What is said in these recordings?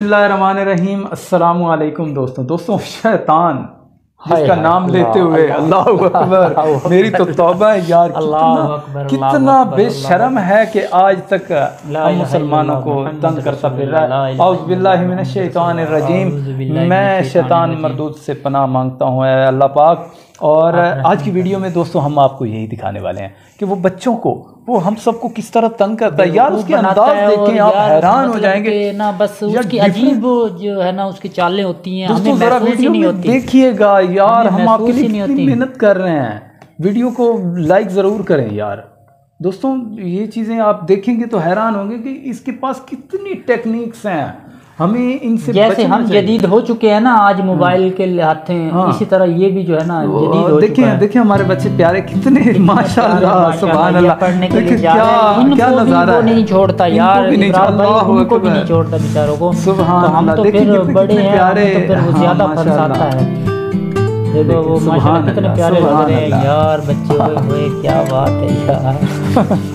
बिस्मिल्लाहिर्रहमानिर्रहीम। अस्सलामु अलैकुम दोस्तों शैतान जिसका नाम लेते हुए अल्लाह अकबर, मेरी तो तौबा है यार, कितना बेशर्म है कि आज तक हम मुसलमानों को तंग करता फिर रहा है। औज़ बिल्लाहि मिनश शैतानिर रजीम। मैं शैतान मरदूद से पनाह मांगता हूँ अल्लाह पाक। और आज की वीडियो में दोस्तों हम आपको यही दिखाने वाले हैं कि वो बच्चों को, वो हम सबको किस तरह तंग करता है यार। उसके अंदाज देखें आप हैरान हो जाएंगे ना। बस उसकी अजीब जो है ना उसकी चालें होती हैं, दोस्तों जरा वीडियो में देखिएगा यार, हम आपके लिए कितनी मेहनत कर रहे हैं। वीडियो को लाइक ज़रूर करें यार। दोस्तों ये चीज़ें आप देखेंगे तो हैरान होंगे कि इसके पास कितनी टेक्निक्स हैं। हमें इनसे जैसे हम जदीद हो चुके हैं ना आज मोबाइल के हाथ हैं, इसी तरह ये भी जो है ना जदीद हो चुका है। देखिए हमारे बच्चे प्यारे कितने माशाअल्लाह सुभान अल्लाह, पढ़ने के लिए जा रहे हैं। क्या नजारा है, नहीं छोड़ता यार, उनको भी नहीं छोड़ता बेचारों को। हम तो फिर बड़े हैं तो फिर वो ज्यादा फंसाता है। देखो वो माशाल्लाह कितने प्यारे लग रहे हैं यार बच्चे। हुए क्या बात है यार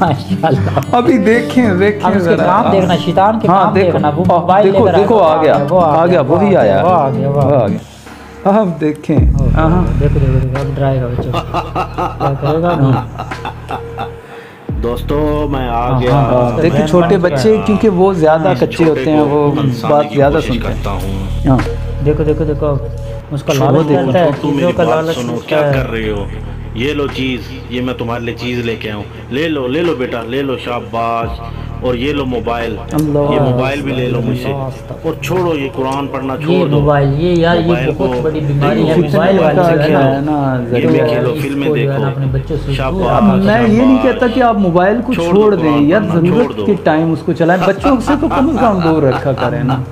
माशाल्लाह। अभी देखें अब उसके काम देखना, शैतान के काम देखना। वो मोबाइल लेकर देखो आ गया वही आया, वो आ गया। अब देखें, देखो अब डराएगा बच्चों क्या करेगा। दोस्तों मैं आ गया। देखिए छोटे बच्चे क्योंकि वो ज्यादा कच्चे होते हैं, वो बात ज्यादा सुनते हैं। देखो देखो देखो उसका लालच करता है, चीजों का लालच। सुनो क्या कर रहे हो, ये लो चीज, ये मैं तुम्हारे लिए चीज लेके आऊँ, ले लो बेटा ले लो, शाबाश। और ये लो मोबाइल, ये मोबाइल भी ले लो मुझसे। और छोड़ो ये कुरान पढ़ना छोड़ दो। मोबाइल ये यार ये बहुत बड़ी बीमारी है मोबाइल वाली है ना। ये भी खेलो, फिल्में देखो, अपने बच्चों से। मैं ये नहीं कहता कि आप मोबाइल को छोड़ दें यार, जरूरत के टाइम उसको चलाएं। बच्चों से तो कम से कम दूर रखा करें ना।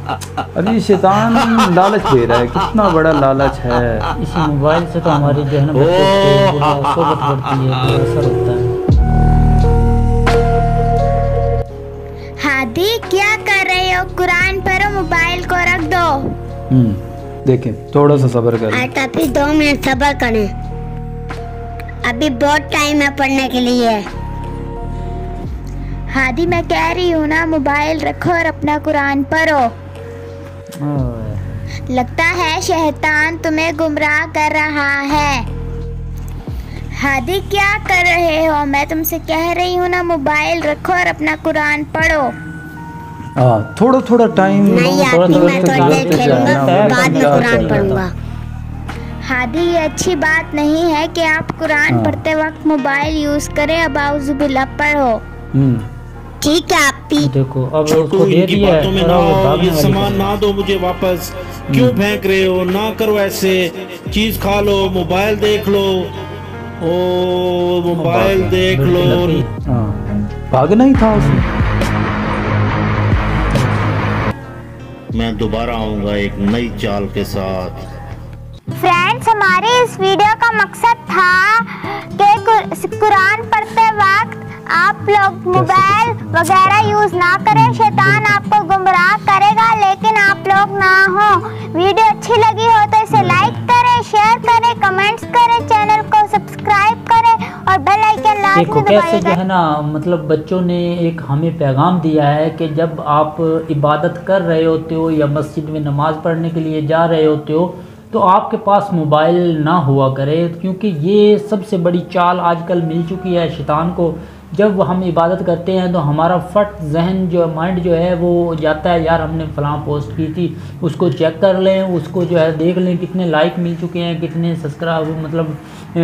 अभी शैतान लालच दे रहा है, कितना बड़ा लालच है। इसी मोबाइल से तो हमारी जो है ना सोबत बढ़ती है, असर होता है। हादी क्या कर रहे हो, कुरान पढ़ो, मोबाइल को रख दो। देखें थोड़ा सा सब्र करें। अभी 2 मिनट सब्र करें, अभी बहुत टाइम है पढ़ने के लिए। हादी मैं कह रही हूँ ना, मोबाइल रखो और अपना कुरान पढ़ो। लगता है शैतान तुम्हें गुमराह कर रहा है। हादी क्या कर रहे हो, मैं तुमसे कह रही हूँ ना, मोबाइल रखो और अपना कुरान पढ़ो। थोड़ा टाइम नहीं आती, मैं थोड़ी देर खेलूंगा, बाद में कुरान पढ़ूंगा। हादी ये अच्छी बात नहीं है कि आप कुरान पढ़ते वक्त मोबाइल यूज करें। अब आउज़ु बिल्लाह पढ़ो, ठीक है। आप देखो अब उसको दे दिया है, ये सामान ना दो मुझे वापस, क्यों फेंक रहे हो, ना करो ऐसे। चीज खा लो, मोबाइल देख लो, ओ मोबाइल देख लो। भागना ही था उसने। मैं दोबारा आऊंगा एक नई चाल के साथ। फ्रेंड्स हमारे इस वीडियो का मकसद था कि कुरान पढ़ते वक्त आप लोग मोबाइल वगैरह यूज ना करें। शैतान आपको गुमराह करेगा, लेकिन आप लोग ना हो। वीडियो अच्छी लगी हो तो इसे लाइक करें, शेयर करें, कमेंट्स करें, चैनल को सब्सक्राइब करें और बेल आइकन लाजमी दबाइएगा। कैसे जो है ना, मतलब बच्चों ने एक हमें पैगाम दिया है कि जब आप इबादत कर रहे होते हो या मस्जिद में नमाज पढ़ने के लिए जा रहे होते हो तो आपके पास मोबाइल ना हुआ करे, क्योंकि ये सबसे बड़ी चाल आजकल मिल चुकी है शैतान को। जब हम इबादत करते हैं तो हमारा फट जहन जो माइंड जो है वो जाता है, यार हमने फ़लाँ पोस्ट की थी, उसको चेक कर लें, उसको जो है देख लें कितने लाइक मिल चुके हैं, कितने सब्सक्राइब, मतलब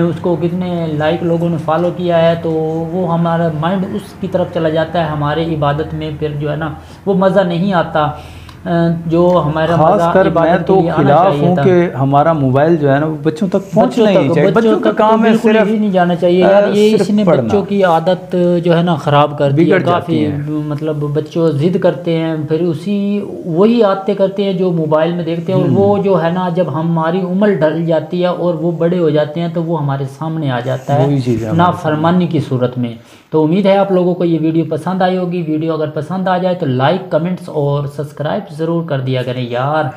उसको कितने लाइक लोगों ने फॉलो किया है। तो वो हमारा माइंड उसकी तरफ चला जाता है, हमारे इबादत में फिर जो है ना वो मज़ा नहीं आता जो हमारा। खासकर मैं तो खिलाफ हूँ कि हमारा मोबाइल जो है ना वो बच्चों तक पहुँचना ही चाहिए। बच्चों का काम है सिर्फ ही नहीं जाना चाहिए यार। ये इसने बच्चों की आदत जो है ना ख़राब कर दी है काफ़ी। मतलब बच्चों ज़िद करते हैं, फिर वही आदतें करते हैं जो मोबाइल में देखते हैं। और वो जो है ना जब हमारी उम्र ढल जाती है और वो बड़े हो जाते हैं तो वो हमारे सामने आ जाता है ना फरमानी की सूरत में। तो उम्मीद है आप लोगों को ये वीडियो पसंद आई होगी। वीडियो अगर पसंद आ जाए तो लाइक, कमेंट्स और सब्सक्राइब ज़रूर कर दिया करें यार।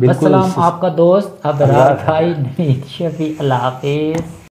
अस्सलाम, आपका दोस्त अबरार भाई नईद शफी। अल्लाह हाफिज़।